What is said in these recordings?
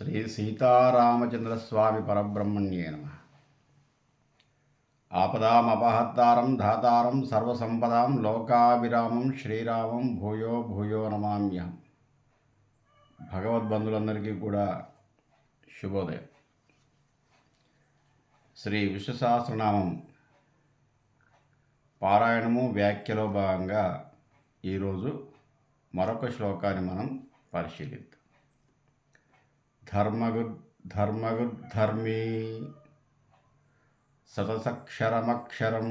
శ్రీ సీతారామచంద్రస్వామి పరబ్రహ్మణ్యే నమ. ఆపదామపహత్తారం ధాతారం సర్వసంపదాం లోకాభిరామం శ్రీరామం భూయో భూయో నమామ్యహం. భగవద్బంధులందరికీ కూడా శుభోదయం. శ్రీ విష్ణు సహస్రనామం పారాయణము వ్యాఖ్యలో భాగంగా ఈరోజు మరొక శ్లోకాన్ని మనం పరిశీలిద్దాం. ధర్మీ సతసక్షరమక్షరం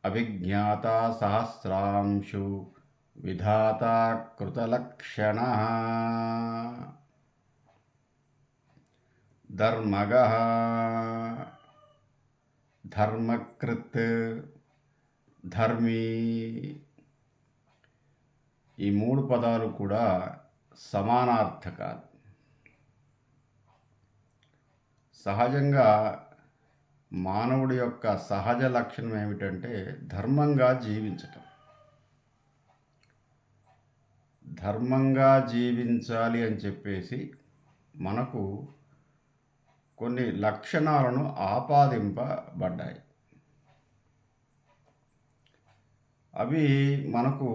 అవిజ్ఞాత సహస్రాంశు విధాత కృతలక్షణ ధర్మగః ధర్మకృత్ ధర్మీ. ఈ మూడు పదాలు కూడా సమానార్థకాలు. సహజంగా మానవుడి యొక్క సహజ లక్షణం ఏమిటంటే ధర్మంగా జీవించటం. ధర్మంగా జీవించాలి అని చెప్పేసి మనకు కొన్ని లక్షణాలను ఆపాదింపబడ్డాయి. అవి మనకు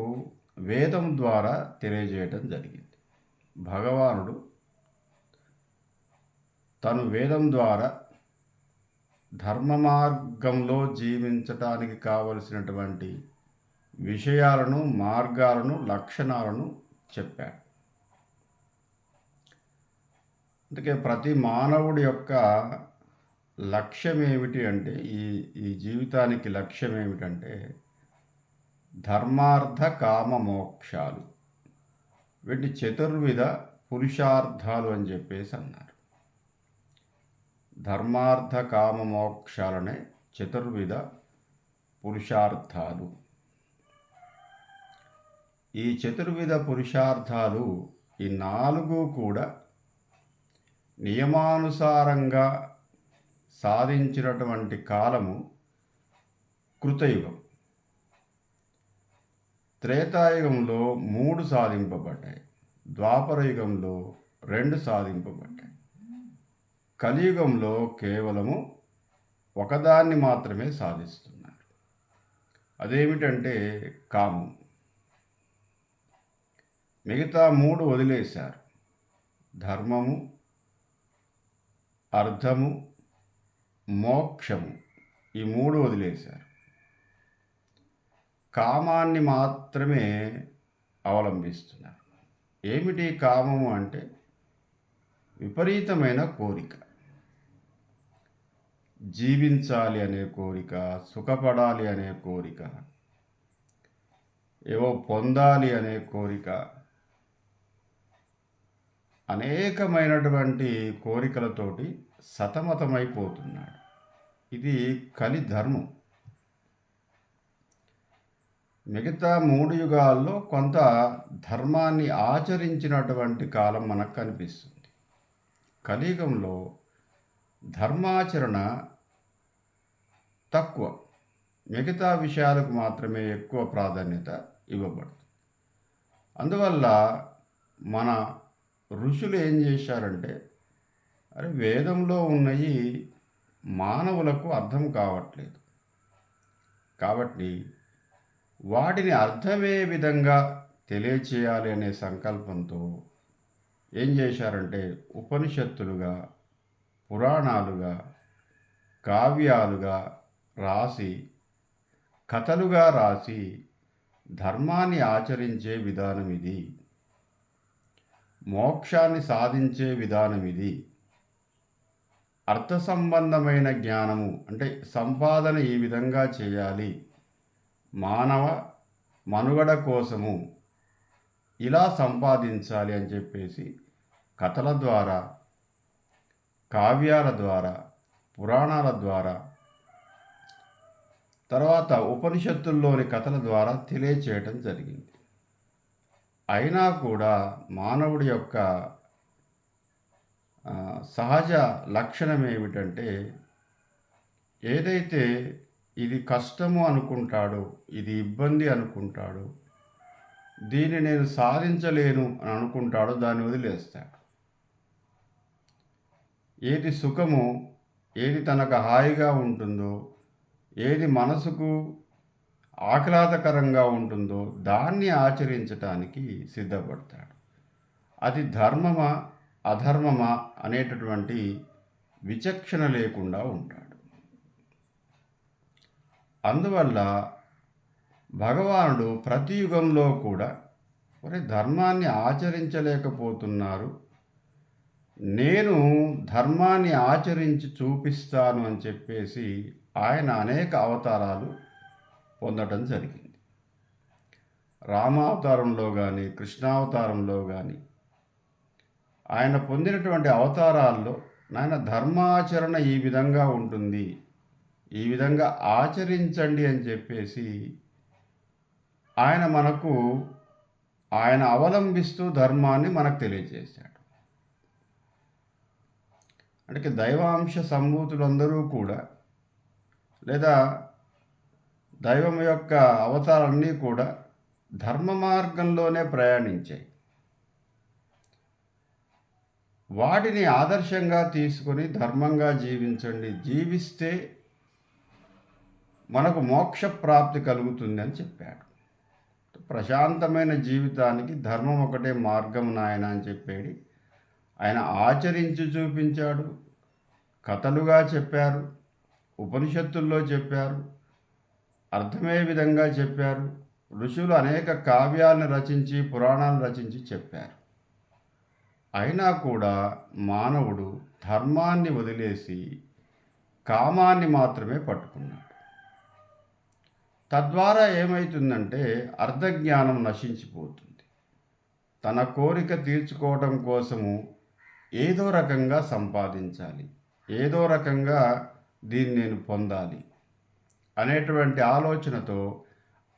వేదం ద్వారా తెలియజేయటం జరిగింది. భగవానుడు తను వేదం ద్వారా ధర్మ మార్గంలో జీవించటానికి కావలసినటువంటి విషయాలను, మార్గాలను, లక్షణాలను చెప్పాడు. అందుకే ప్రతి మానవుడి యొక్క లక్ష్యం ఏమిటి అంటే, ఈ జీవితానికి లక్ష్యం ఏమిటంటే ధర్మార్థ కామ మోక్షాలు. వీటి చతుర్విధ పురుషార్థాలు అని చెప్పేసి అన్నారు. ధర్మార్థ కామ మోక్షాలనే చతుర్విధ పురుషార్థాలు. ఈ చతుర్విధ పురుషార్థాలు ఈ నాలుగు కూడా నియమానుసారంగా సాధించినటువంటి కాలము కృతయుగం. త్రేతాయుగంలో 3 సాధింపబడ్డాయి, ద్వాపర యుగంలో 2 సాధింపబడ్డాయి, కలియుగంలో కేవలము ఒకదాన్ని మాత్రమే సాధిస్తున్నారు. అదేమిటంటే కామం. మిగతా 3 వదిలేశారు. ధర్మము, అర్థము, మోక్షము, ఈ 3 వదిలేశారు. కామాన్ని మాత్రమే అవలంబిస్తున్నారు. ఏమిటి కామము అంటే విపరీతమైన కోరిక. జీవించాలి అనే కోరిక, సుఖపడాలి అనే కోరిక, ఏవో పొందాలి అనే కోరిక, అనేకమైనటువంటి కోరికలతోటి సతమతమైపోతున్నాడు. ఇది కలి ధర్మం. మిగతా 3 యుగాల్లో కొంత ధర్మాన్ని ఆచరించినటువంటి కాలం మనకు కనిపిస్తుంది. కలియుగంలో ధర్మాచరణ తక్కువ, మిగతా విషయాలకు మాత్రమే ఎక్కువ ప్రాధాన్యత ఇవ్వబడుతుంది. అందువల్ల మన ఋషులు ఏం చేశారంటే, వేదంలో ఉన్నవి మానవులకు అర్థం కావట్లేదు కాబట్టి వాటిని అర్థమయ్యే విధంగా తెలియచేయాలి అనే సంకల్పంతో ఏం చేశారంటే ఉపనిషత్తులుగా, పురాణాలుగా, కావ్యాలుగా రాసి, కథలుగా రాసి ధర్మాన్ని ఆచరించే విధానం ఇది, మోక్షాన్ని సాధించే విధానం ఇది, అర్థ సంబంధమైన జ్ఞానము అంటే సంపాదన ఈ విధంగా చేయాలి, మానవ మనుగడ కోసము ఇలా సంపాదించాలి అని చెప్పేసి కథల ద్వారా, కావ్యాల ద్వారా, పురాణాల ద్వారా, తర్వాత ఉపనిషత్తుల్లోని కథల ద్వారా తెలియచేయటం జరిగింది. అయినా కూడా మానవుడి యొక్క సహజ లక్షణం ఏమిటంటే ఏదైతే ఇది కష్టము అనుకుంటాడో, ఇది ఇబ్బంది అనుకుంటాడో, దీన్ని నేను సాధించలేను అని అనుకుంటాడో దాన్ని వదిలేస్తాడు. ఏది సుఖమో, ఏది తనకు హాయిగా ఉంటుందో, ఏది మనసుకు ఆహ్లాదకరంగా ఉంటుందో దాన్ని ఆచరించటానికి సిద్ధపడతాడు. అది ధర్మమా, అధర్మమా అనేటటువంటి విచక్షణ లేకుండా ఉంటాడు. అందువల్ల భగవానుడు ప్రతి యుగంలో కూడా ధర్మాన్ని ఆచరించలేకపోతున్నారు, నేను ధర్మాన్ని ఆచరించి చూపిస్తాను అని చెప్పేసి ఆయన అనేక అవతారాలు పొందటం జరిగింది. రామావతారంలో కానీ, కృష్ణావతారంలో కానీ ఆయన పొందినటువంటి అవతారాల్లో నాయన ధర్మాచరణ ఈ విధంగా ఉంటుంది, ఈ విధంగా ఆచరించండి అని చెప్పేసి ఆయన అవలంబిస్తూ ధర్మాన్ని మనకు తెలియజేశాడు. అంటే దైవాంశ సంభూతులందరూ కూడా లేదా దైవం యొక్క అవతారాలన్నీ కూడా ధర్మ మార్గంలోనే ప్రయాణించాయి. వాటిని ఆదర్శంగా తీసుకొని ధర్మంగా జీవించండి, జీవిస్తే మనకు మోక్ష ప్రాప్తి కలుగుతుంది అని చెప్పాడు. ప్రశాంతమైన జీవితానికి ధర్మం ఒకటే మార్గం నాయన అని చెప్పాడు. ఆయన ఆచరించి చూపించాడు, కథలుగా చెప్పారు, ఉపనిషత్తుల్లో చెప్పారు, అర్థమయ్యే విధంగా చెప్పారు. ఋషులు అనేక కావ్యాలను రచించి, పురాణాలను రచించి చెప్పారు. అయినా కూడా మానవుడు ధర్మాన్ని వదిలేసి కామాన్ని మాత్రమే పట్టుకున్నాడు. తద్వారా ఏమవుతుందంటే అర్ధజ్ఞానం నశించిపోతుంది. తన కోరిక తీర్చుకోవడం కోసము ఏదో రకంగా సంపాదించాలి, ఏదో రకంగా దీన్ని నేను పొందాలి అనేటువంటి ఆలోచనతో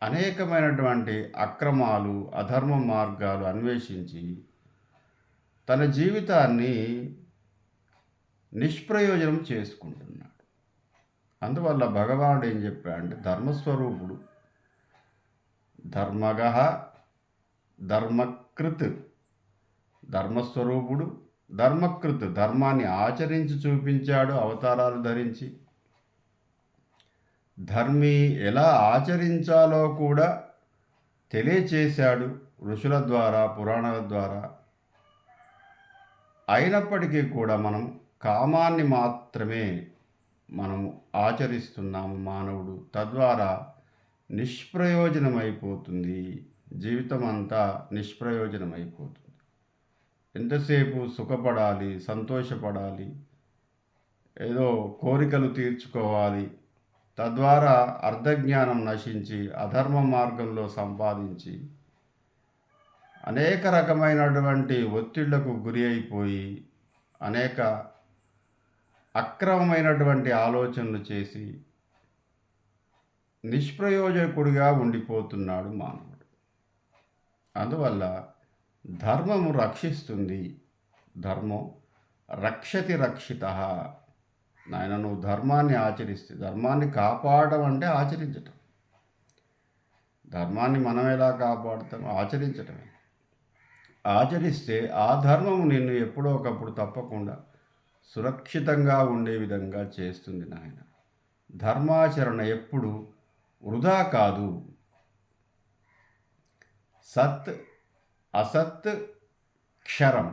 అనేకమైనటువంటి అక్రమాలు, అధర్మ మార్గాలు అన్వేషించి తన జీవితాన్ని నిష్ప్రయోజనం చేసుకుంటున్నాడు. అందువల్ల భగవానుడు ఏం చెప్పాడంటే ధర్మస్వరూపుడు, ధర్మగః ధర్మకృత్, ధర్మస్వరూపుడు ధర్మకృత్, ధర్మాన్ని ఆచరించి చూపించాడు అవతారాలు ధరించి. ధర్మి ఎలా ఆచరించాలో కూడా తెలియచేశాడు ఋషుల ద్వారా, పురాణాల ద్వారా. అయినప్పటికీ కూడా మనం కామాన్ని మాత్రమే మనము ఆచరిస్తున్నాము మానవుడు. తద్వారా నిష్ప్రయోజనమైపోతుంది, జీవితం అంతా నిష్ప్రయోజనమైపోతుంది. ఎంతసేపు సుఖపడాలి, సంతోషపడాలి, ఏదో కోరికలు తీర్చుకోవాలి, తద్వారా అర్ధజ్ఞానం నశించి అధర్మ మార్గంలో సంపాదించి అనేక రకమైనటువంటి ఒత్తిళ్లకు గురి అయిపోయి అనేక అక్రమమైనటువంటి ఆలోచనలు చేసి నిష్ప్రయోజకుడిగా ఉండిపోతున్నాడు మానవుడు. అందువల్ల ధర్మము రక్షిస్తుంది. ధర్మం రక్షతి రక్షితః. నాయన నువ్వు ధర్మాన్ని ఆచరిస్తే, ధర్మాన్ని కాపాడడం అంటే ఆచరించటం. ధర్మాన్ని మనం ఎలా కాపాడుతాం? ఆచరించటమే. ఆచరిస్తే ఆ ధర్మము నిన్ను ఎప్పుడో ఒకప్పుడు తప్పకుండా సురక్షితంగా ఉండే విధంగా చేస్తుంది నాయన. ధర్మాచరణ ఎప్పుడు వృధా కాదు. సత్ అసత్ క్షరం.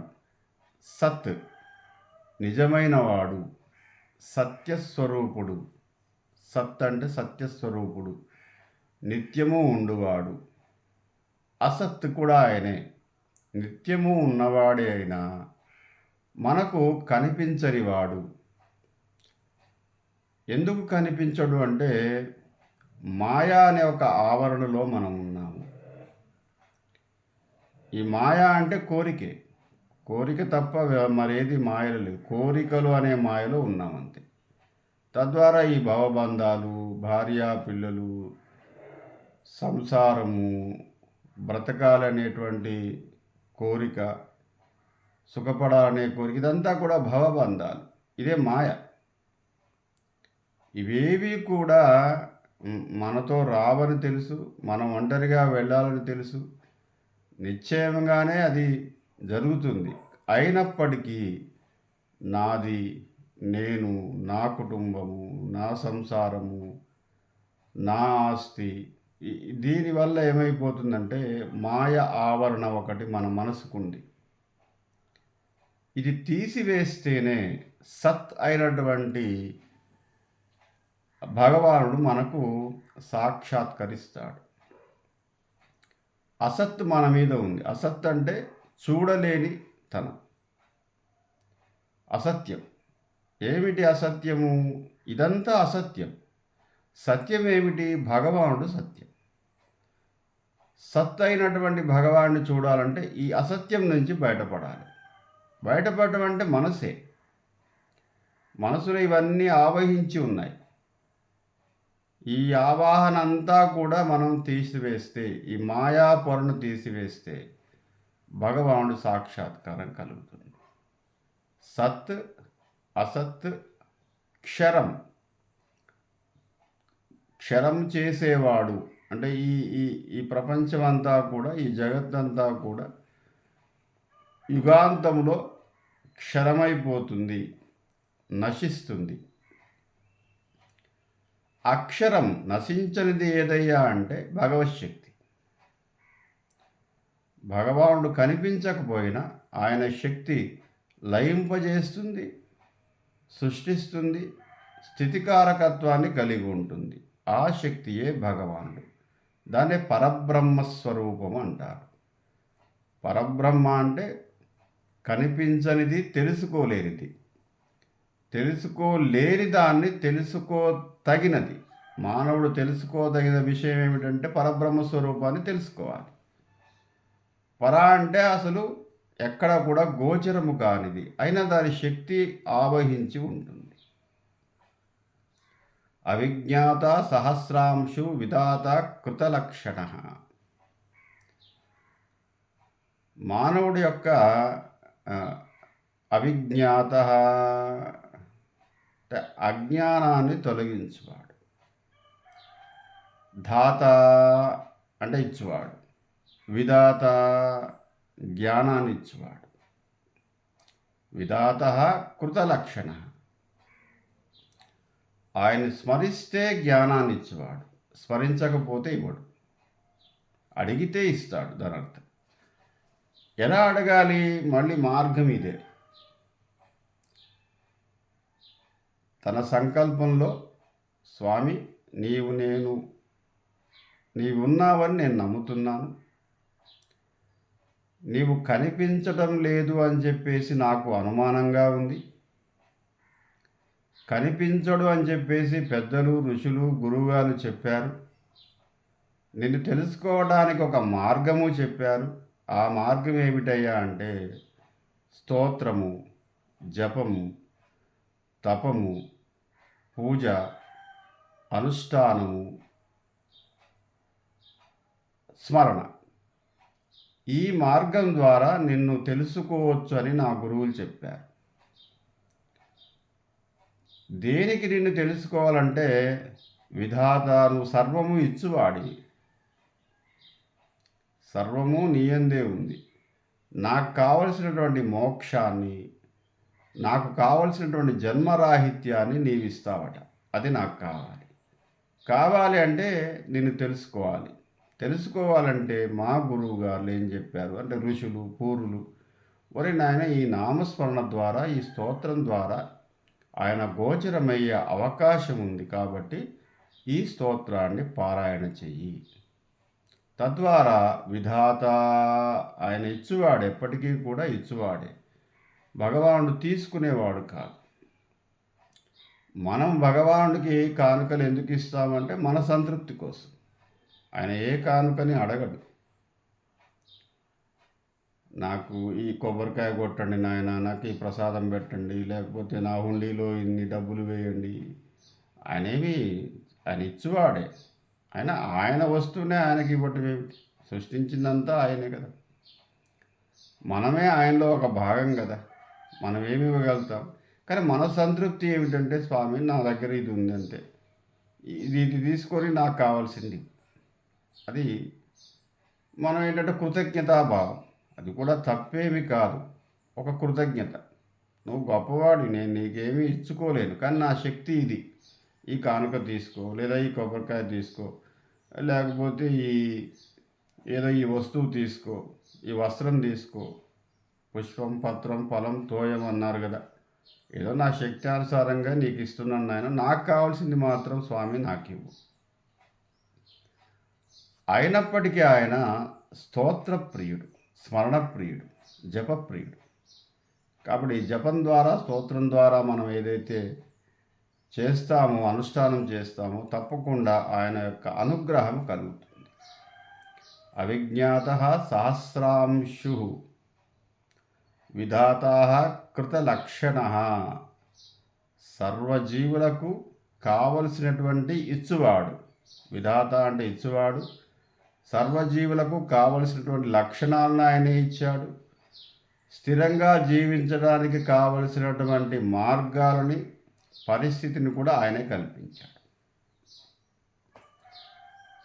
సత్ నిజమైన వాడు, సత్యస్వరూపుడు. సత్ అంటే సత్యస్వరూపుడు, నిత్యము ఉండువాడు. అసత్ కూడా ఆయనే, నిత్యము ఉన్నవాడే అయినా మనకు కనిపించనివాడు. ఎందుకు కనిపించడు అంటే మాయా అనే ఒక ఆవరణలో మనం ఉన్నాము. ఈ మాయా అంటే కోరికే, కోరిక తప్ప మరేది మాయలు లేవు. కోరికలు అనే మాయలో ఉన్నామంతే. తద్వారా ఈ భవబంధాలు, భార్య పిల్లలు, సంసారము, బ్రతకాలనేటువంటి కోరిక, సుఖపడాలనే కోరిక, ఇదంతా కూడా భవబంధాలు. ఇదే మాయ. ఇవేవి కూడా మనతో రావని తెలుసు, మనం ఒంటరిగా వెళ్ళాలని తెలుసు, నిశ్చయంగానే అది జరుగుతుంది. అయినప్పటికీ నాది, నేను, నా కుటుంబము, నా సంసారము, నా ఆస్తి. దీనివల్ల ఏమైపోతుందంటే మాయ ఆవరణ ఒకటి మన మనసుకుంది. ఇది తీసివేస్తేనే సత్ అయినటువంటి భగవానుడు మనకు సాక్షాత్కరిస్తాడు. అసత్ మన మీద ఉంది. అసత్ అంటే చూడలేని తనం, అసత్యం. ఏమిటి అసత్యము? ఇదంతా అసత్యం. సత్యం ఏమిటి? భగవానుడు సత్యం. సత్ అయినటువంటి భగవాన్ని చూడాలంటే ఈ అసత్యం నుంచి బయటపడాలి. బయటపడటం అంటే మనసే. మనసులో ఇవన్నీ ఆవహించి ఉన్నాయి. ఈ ఆవాహన అంతా కూడా మనం తీసివేస్తే, ఈ మాయా పొరను తీసివేస్తే భగవానుడు సాక్షాత్కారం కలుగుతుంది. సత్, అసత్, క్షరం. క్షరం చేసేవాడు అంటే ఈ ఈ ఈ ప్రపంచమంతా కూడా, ఈ జగత్తంతా కూడా యుగాంతంలో క్షరమైపోతుంది, నశిస్తుంది. అక్షరం నశించనిది ఏదయ్యా అంటే భగవశక్తి. భగవానుడు కనిపించకపోయినా ఆయన శక్తి లయింపజేస్తుంది, సృష్టిస్తుంది, స్థితికారకత్వాన్ని కలిగి ఉంటుంది. ఆ శక్తియే భగవానుడు. దాన్నే పరబ్రహ్మస్వరూపం అంటారు. పరబ్రహ్మ అంటే కనిపించనిది, తెలుసుకోలేనిది. తెలుసుకోలేని దాన్ని తెలుసుకోతగినది. మానవుడు తెలుసుకోదగిన విషయం ఏమిటంటే పరబ్రహ్మ స్వరూపాన్ని తెలుసుకోవాలి. పర అంటే అసలు ఎక్కడ కూడా గోచరము కానిది, అయినా దాని శక్తి ఆవహించి ఉంటుంది. అవిజ్ఞాత సహస్రాంశు విధాత కృతలక్షణ. మానవుడి యొక్క అవిజ్ఞాత అజ్ఞానాన్ని తొలగించువాడు. ధాత అంటే ఇచ్చువాడు. విధాత జ్ఞానాన్ని ఇచ్చువాడు. విధాత కృతలక్షణ. ఆయన్ని స్మరిస్తే జ్ఞానాన్ని ఇచ్చేవాడు, స్మరించకపోతే ఇవ్వడు. అడిగితే ఇస్తాడు. దాని అర్థం ఎలా అడగాలి? మళ్ళీ మార్గం ఇదే. తన సంకల్పంలో స్వామి నీవున్నావని నేను నమ్ముతున్నాను, నీవు కనిపించడం లేదు అని చెప్పేసి నాకు అనుమానంగా ఉంది, కనిపించడు అని చెప్పేసి పెద్దలు, ఋషులు, గురువుగారు చెప్పారు, నిన్ను తెలుసుకోవడానికి ఒక మార్గము చెప్పారు. ఆ మార్గం ఏమిటయ్యా అంటే స్తోత్రము, జపము, తపము, పూజ, అనుష్ఠానము, స్మరణ. ఈ మార్గం ద్వారా నిన్ను తెలుసుకోవచ్చు అని నా గురువులు చెప్పారు. దేనికి నిన్ను తెలుసుకోవాలంటే విధాతను సర్వము ఇచ్చువాడివి. సర్వము నీయందే ఉంది. నాకు కావలసినటువంటి మోక్షాన్ని, నాకు కావలసినటువంటి జన్మరాహిత్యాన్ని నీవిస్తావట. అది నాకు కావాలి. కావాలి అంటే నిన్ను తెలుసుకోవాలి. తెలుసుకోవాలంటే మా గురువు గారు ఏం చెప్పారు అంటే ఋషులు, పూర్వులు, ఒరే నాయన ఈ నామస్మరణ ద్వారా, ఈ స్తోత్రం ద్వారా ఆయన గోచరమయ్యే అవకాశం ఉంది కాబట్టి ఈ స్తోత్రాన్ని పారాయణ చెయ్యి. తద్వారా విధాత ఆయన ఇచ్చువాడు, ఎప్పటికీ కూడా ఇచ్చువాడే. భగవానుడు తీసుకునేవాడు కాదు. మనం భగవానుడికి కానుకలు ఎందుకు ఇస్తామంటే మన సంతృప్తి కోసం. ఆయన ఏ కానుకని అడగడు. నాకు ఈ కొబ్బరికాయ కొట్టండి నాయన, నాకు ఈ ప్రసాదం పెట్టండి, లేకపోతే నా హుండీలో ఇన్ని డబ్బులు వేయండి. ఆయన ఇచ్చువాడే. ఆయన వస్తూనే ఆయనకి ఇవ్వటం ఏమిటి? సృష్టించిందంతా ఆయనే కదా. మనమే ఆయనలో ఒక భాగం కదా. మనం ఏమి ఇవ్వగలుగుతాం? కానీ మన సంతృప్తి ఏమిటంటే స్వామి నా దగ్గర ఇది ఉంది అంతే, ఇది తీసుకొని నాకు కావాల్సింది. అది మనం ఏంటంటే కృతజ్ఞతాభావం. అది కూడా తప్పేమి కాదు, ఒక కృతజ్ఞత. నువ్వు గొప్పవాడు, నేను నీకేమీ ఇచ్చుకోలేను, కానీ నా శక్తి ఇది. ఈ కానుక తీసుకో, లేదా ఈ కొబ్బరికాయ తీసుకో, లేకపోతే ఈ వస్తువు తీసుకో, ఈ వస్త్రం తీసుకో, పుష్పం, పత్రం, ఫలం, తోయం అన్నారు కదా. ఏదో నా శక్తి అనుసారంగా నీకు ఇస్తున్నాను నాయన, నాకు కావాల్సింది మాత్రం స్వామి నాకు ఇవ్వు. అయినప్పటికీ ఆయన స్తోత్ర ప్రియుడు, స్మరణ ప్రియుడు, జపప్రియుడు. కాబట్టి జపం ద్వారా, స్తోత్రం ద్వారా మనం ఏదైతే చేస్తామో, అనుష్ఠానం చేస్తామో, తప్పకుండా ఆయన యొక్క అనుగ్రహం కలుగుతుంది. అవిజ్ఞాత సహస్రాంశు విధాత కృతలక్షణ. సర్వజీవులకు కావలసినటువంటి ఇచ్చువాడు. విధాత అంటే ఇచ్చువాడు. సర్వజీవులకు కావలసినటువంటి లక్షణాలను ఆయనే ఇచ్చాడు. స్థిరంగా జీవించడానికి కావలసినటువంటి మార్గాలని, పరిస్థితిని కూడా ఆయనే కల్పించాడు.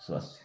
స్వస్తి.